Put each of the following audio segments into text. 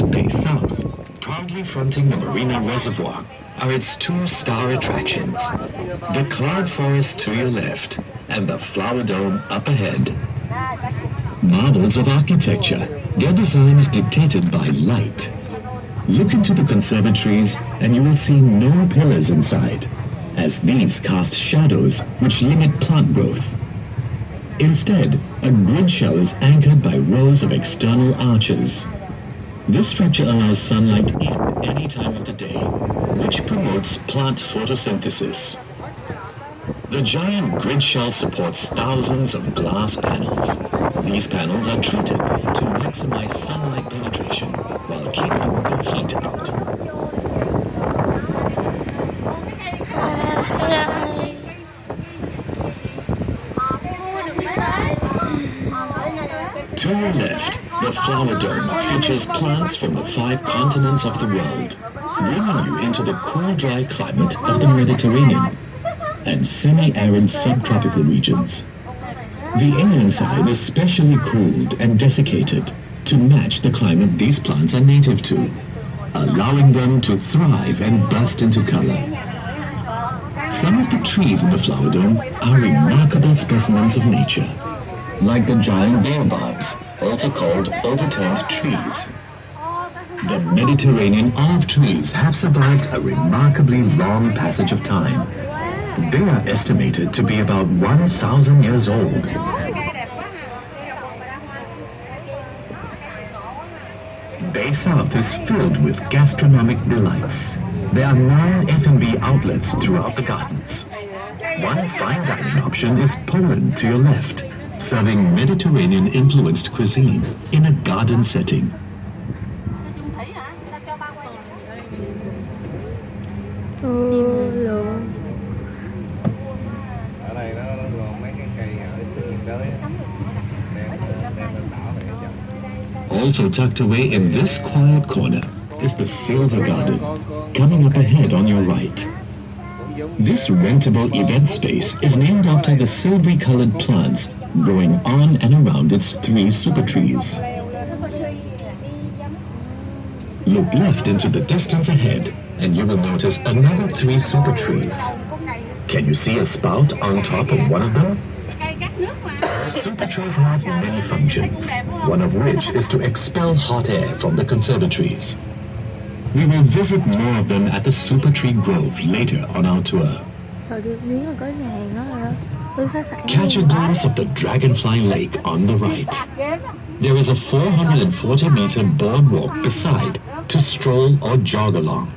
Bay South, proudly fronting the Marina Reservoir, are its two star attractions, the Cloud Forest to your left and the Flower Dome up ahead. Marvels of architecture, their design is dictated by light. Look into the conservatories and you will see no pillars inside, as these cast shadows which limit plant growth. Instead, a grid shell is anchored by rows of external arches. This structure allows sunlight in any time of the day, which promotes plant photosynthesis. The giant grid shell supports thousands of glass panels. These panels are treated to maximize sunlight penetration while keeping the heat out. To your left, the Flower Dome features plants from the 5 continents of the world, bringing you into the cool, dry climate of the Mediterranean and semi-arid subtropical regions. The alien side is specially cooled and desiccated to match the climate these plants are native to, allowing them to thrive and burst into color. Some of the trees in the Flower Dome are remarkable specimens of nature, like the giant baobabs, also called overturned trees. The Mediterranean olive trees have survived a remarkably long passage of time. They are estimated to be about 1,000 years old. Bay South is filled with gastronomic delights. There are 9 F&B outlets throughout the gardens. One fine dining option is Poland to your left, serving Mediterranean-influenced cuisine in a garden setting. Also tucked away in this quiet corner is the Silver Garden, coming up ahead on your right. This rentable event space is named after the silvery-colored plants growing on and around its 3 super trees. Look left into the distance ahead and you will notice another 3 super trees. Can you see a spout on top of one of them? Super trees have many functions, one of which is to expel hot air from the conservatories. We will visit more of them at the Super Tree Grove later on our tour. Catch a glimpse of the Dragonfly Lake on the right. There is a 440-meter boardwalk beside to stroll or jog along.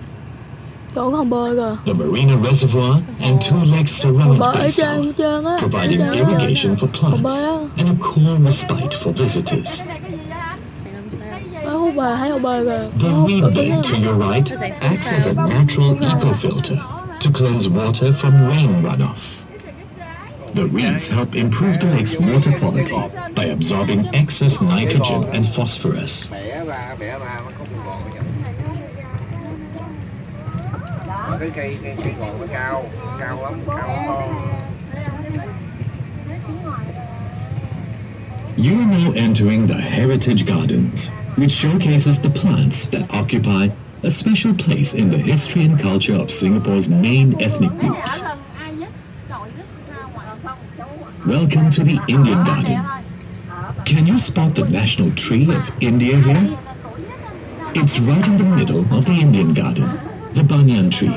The Marina Reservoir and 2 lakes surround Bay South, providing irrigation for plants and a cool respite for visitors. The reed bed to your right acts as a natural eco-filter to cleanse water from rain runoff. The reeds help improve the lake's water quality by absorbing excess nitrogen and phosphorus. You are now entering the Heritage Gardens, which showcases the plants that occupy a special place in the history and culture of Singapore's main ethnic groups. Welcome to the Indian Garden. Can you spot the national tree of India here? It's right in the middle of the Indian Garden, the banyan tree,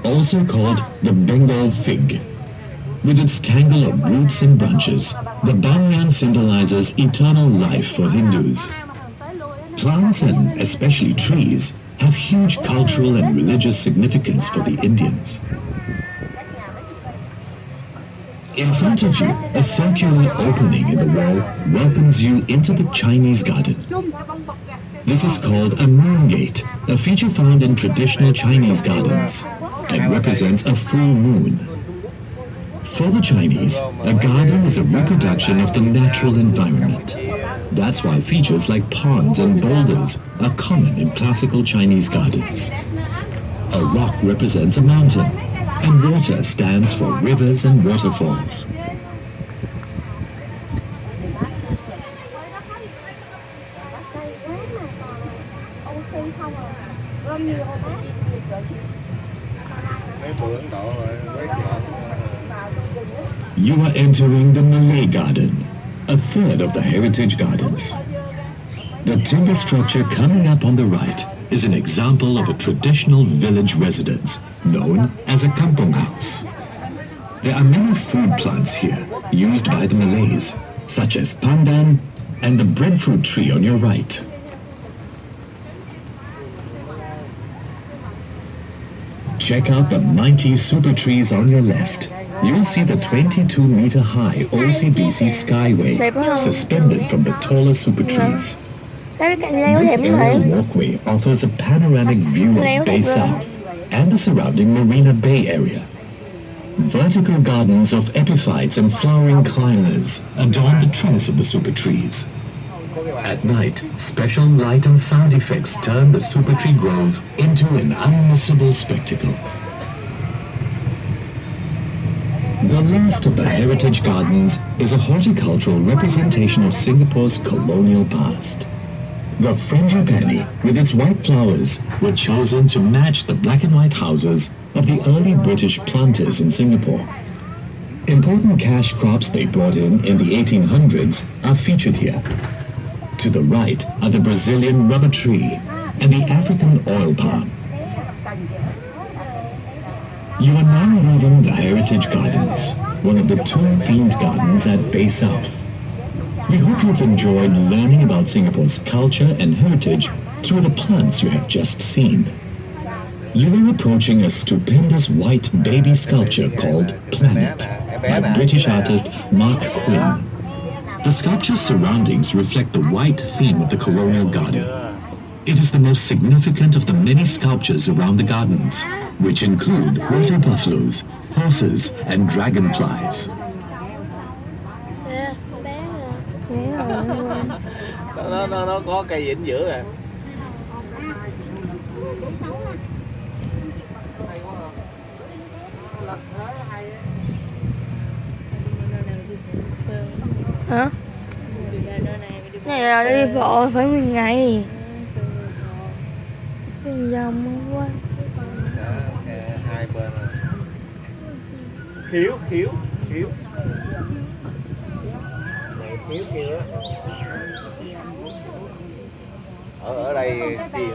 also called the Bengal fig. With its tangle of roots and branches, the banyan symbolizes eternal life for Hindus. Plants, and especially trees, have huge cultural and religious significance for the Indians. In front of you, a circular opening in the wall welcomes you into the Chinese garden. This is called a moon gate, a feature found in traditional Chinese gardens, and represents a full moon. For the Chinese, a garden is a reproduction of the natural environment. That's why features like ponds and boulders are common in classical Chinese gardens. A rock represents a mountain, and water stands for rivers and waterfalls. You are entering the Malay Garden, a third of the Heritage Gardens. The timber structure coming up on the right is an example of a traditional village residence known as a kampong house. There are many food plants here used by the Malays, such as pandan and the breadfruit tree on your right. Check out the mighty super trees on your left. You'll see the 22-meter-high OCBC Skyway suspended from the tallest super trees. Cái cành leo This đẹp như aerial vậy. walkway offers a panoramic view of Bay South and the surrounding Marina Bay area. Vertical gardens of epiphytes and flowering climbers adorn the trunks of the super trees. At night, special light and sound effects turn the super tree grove into an unmissable spectacle. The last of the Heritage Gardens is a horticultural representation of Singapore's colonial past. The frangipani, with its white flowers, were chosen to match the black and white houses of the early British planters in Singapore. Important cash crops they brought in the 1800s are featured here. To the right are the Brazilian rubber tree and the African oil palm. You are now leaving the Heritage Gardens, one of the two themed gardens at Bay South. We hope you've enjoyed learning about Singapore's culture and heritage through the plants you have just seen. You are approaching a stupendous white baby sculpture called Planet by British artist Mark Quinn. The sculpture's surroundings reflect the white theme of the colonial garden. It is the most significant of the many sculptures around the gardens, which include water buffaloes, horses, and dragonflies. Nó có cây vĩnh giữa à. Hả? Này là đi bộ phải nguyên ngày. Dòng quá. Hai bên rồi. Khiếu khiếu khiếu. Này khiếu kia đó. Ở đây chìm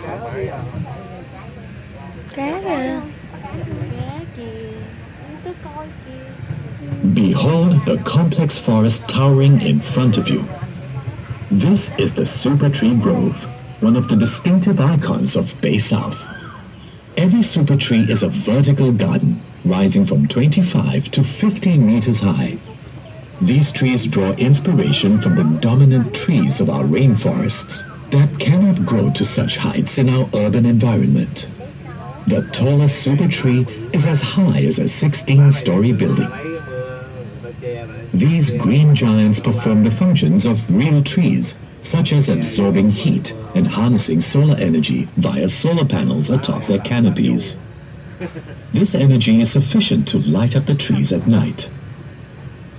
thoải mái. Cá kìa. Cá kìa, tôi coi kìa. Behold the complex forest towering in front of you. This is the Super Tree Grove, one of the distinctive icons of Bay South. Every super tree is a vertical garden rising from 25 to 50 meters high. These trees draw inspiration from the dominant trees of our rainforests that cannot grow to such heights in our urban environment. The tallest super tree is as high as a 16-story building. These green giants perform the functions of real trees, such as absorbing heat and harnessing solar energy via solar panels atop their canopies. This energy is sufficient to light up the trees at night.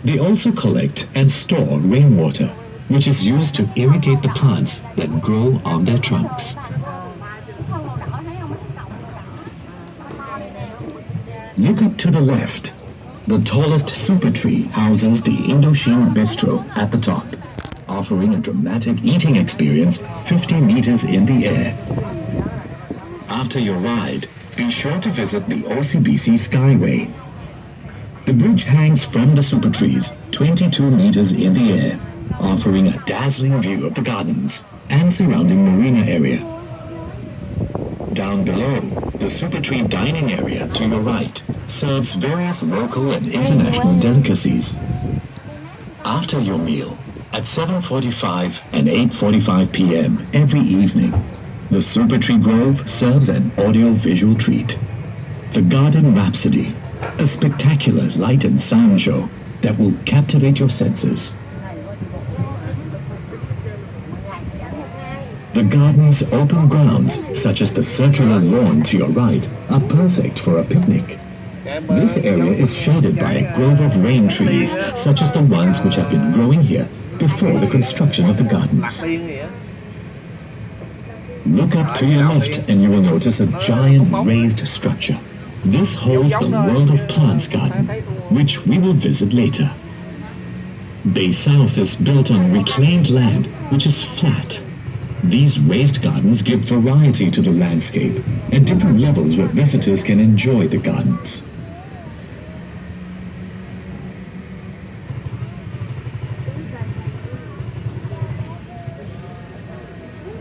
They also collect and store rainwater, which is used to irrigate the plants that grow on their trunks. Look up to the left. The tallest super tree houses the Indochine Bistro at the top, offering a dramatic eating experience 50 meters in the air. After your ride, be sure to visit the OCBC Skyway. The bridge hangs from the super trees 22 meters in the air, offering a dazzling view of the gardens and surrounding marina area. Down below, the super tree dining area to your right serves various local and international delicacies. After your meal, at 7:45 and 8:45 p.m. every evening, the Super Tree Grove serves an audio-visual treat. The Garden Rhapsody, a spectacular light and sound show that will captivate your senses. The garden's open grounds, such as the circular lawn to your right, are perfect for a picnic. This area is shaded by a grove of rain trees, such as the ones which have been growing here before the construction of the gardens. Look up to your left and you will notice a giant raised structure. This holds the World of Plants garden, which we will visit later. Bay South is built on reclaimed land, which is flat. These raised gardens give variety to the landscape and different levels where visitors can enjoy the gardens.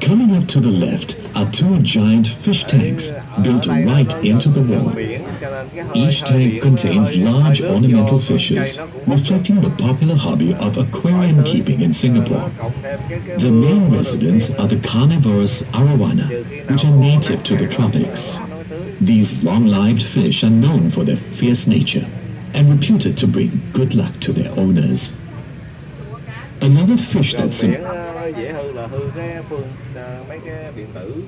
Coming up to the left are two giant fish tanks built right into the wall. Each tank contains large ornamental fishes, reflecting the popular hobby of aquarium keeping in Singapore. The main residents are the carnivorous arowana, which are native to the tropics. These long-lived fish are known for their fierce nature and reputed to bring good luck to their owners. Another fish that's dễ hư là hư cái phương mấy cái điện tử,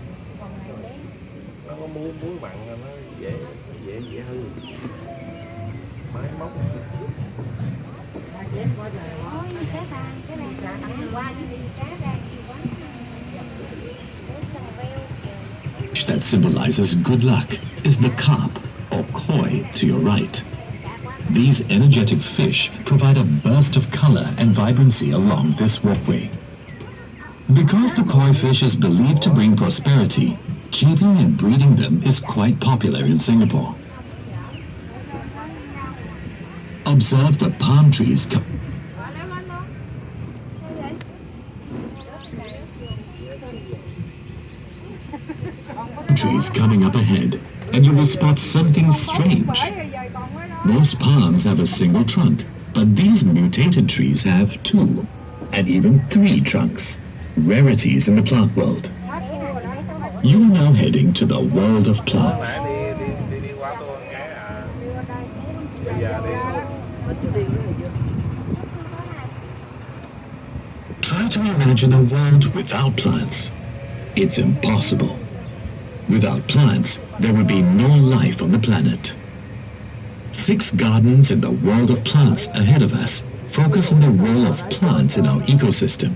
nó có muối mặn là nó dễ hư máy móc. That symbolizes good luck is the carp or koi to your right. These energetic fish provide a burst of color and vibrancy along this walkway. Because the koi fish is believed to bring prosperity, keeping and breeding them is quite popular in Singapore. Observe the palm trees coming up ahead, and you will spot something strange. Most palms have a single trunk, but these mutated trees have 2 and even 3 trunks. Rarities in the plant world. You are now heading to the world of plants. Try to imagine a world without plants. It's impossible. Without plants, there would be no life on the planet. 6 gardens in the world of plants ahead of us focus on the role of plants in our ecosystem.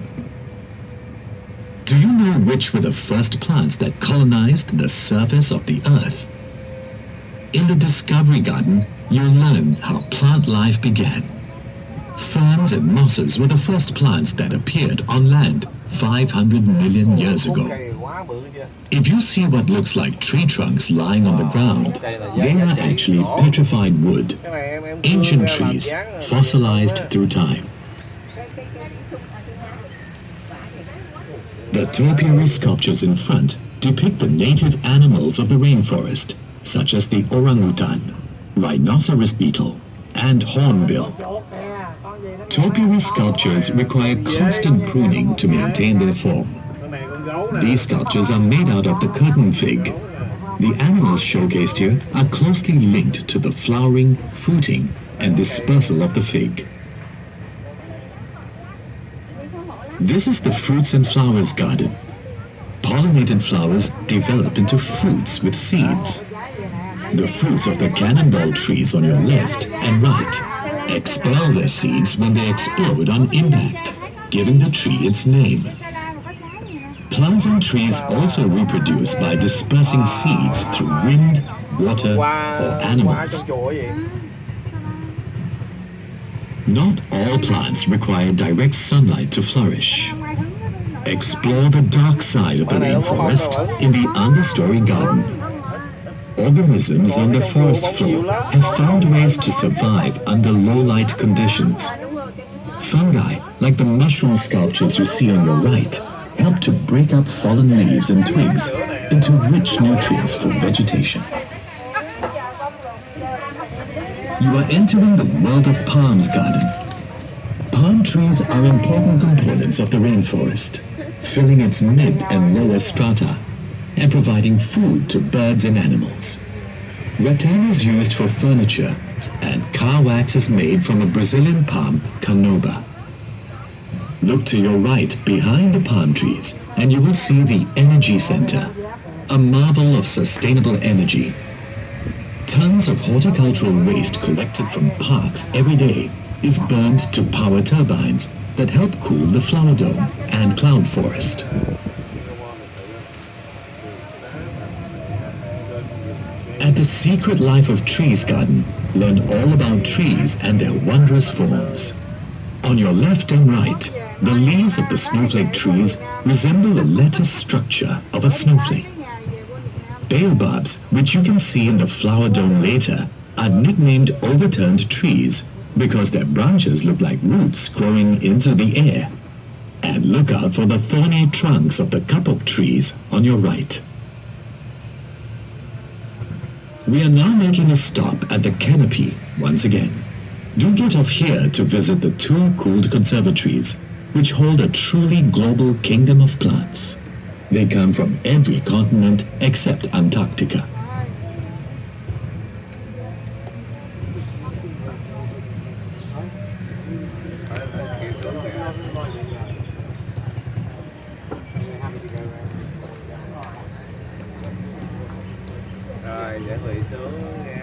Do you know which were the first plants that colonized the surface of the Earth? In the Discovery Garden, you'll learn how plant life began. Ferns and mosses were the first plants that appeared on land 500 million years ago. If you see what looks like tree trunks lying on the ground, they are actually petrified wood, ancient trees fossilized through time. The topiary sculptures in front depict the native animals of the rainforest, such as the orangutan, rhinoceros beetle, and hornbill. Topiary sculptures require constant pruning to maintain their form. These sculptures are made out of the curtain fig. The animals showcased here are closely linked to the flowering, fruiting, and dispersal of the fig. This is the Fruits and Flowers Garden. Pollinated flowers develop into fruits with seeds. The fruits of the cannonball trees on your left and right expel their seeds when they explode on impact, giving the tree its name. Plants and trees also reproduce by dispersing seeds through wind, water, or animals. Not all plants require direct sunlight to flourish. Explore the dark side of the rainforest in the understory garden. Organisms on the forest floor have found ways to survive under low-light conditions. Fungi, like the mushroom sculptures you see on your right, help to break up fallen leaves and twigs into rich nutrients for vegetation. You are entering the world of Palms Garden. Palm trees are important components of the rainforest, filling its mid and lower strata and providing food to birds and animals. Rattan is used for furniture, and car wax is made from a Brazilian palm, canoba. Look to your right behind the palm trees, and you will see the Energy Center, a marvel of sustainable energy. Tons of horticultural waste collected from parks every day is burned to power turbines that help cool the flower dome and cloud forest. the Secret Life of Trees garden, learn all about trees and their wondrous forms. On your left and right, the leaves of the snowflake trees resemble the lattice structure of a snowflake. Baobabs, which you can see in the flower dome later, are nicknamed overturned trees because their branches look like roots growing into the air. And look out for the thorny trunks of the kapok trees on your right. We are now making a stop at the canopy once again. Do get off here to visit the two cooled conservatories, which hold a truly global kingdom of plants. They come from every continent except Antarctica. Rồi, chuẩn bị xuống nha.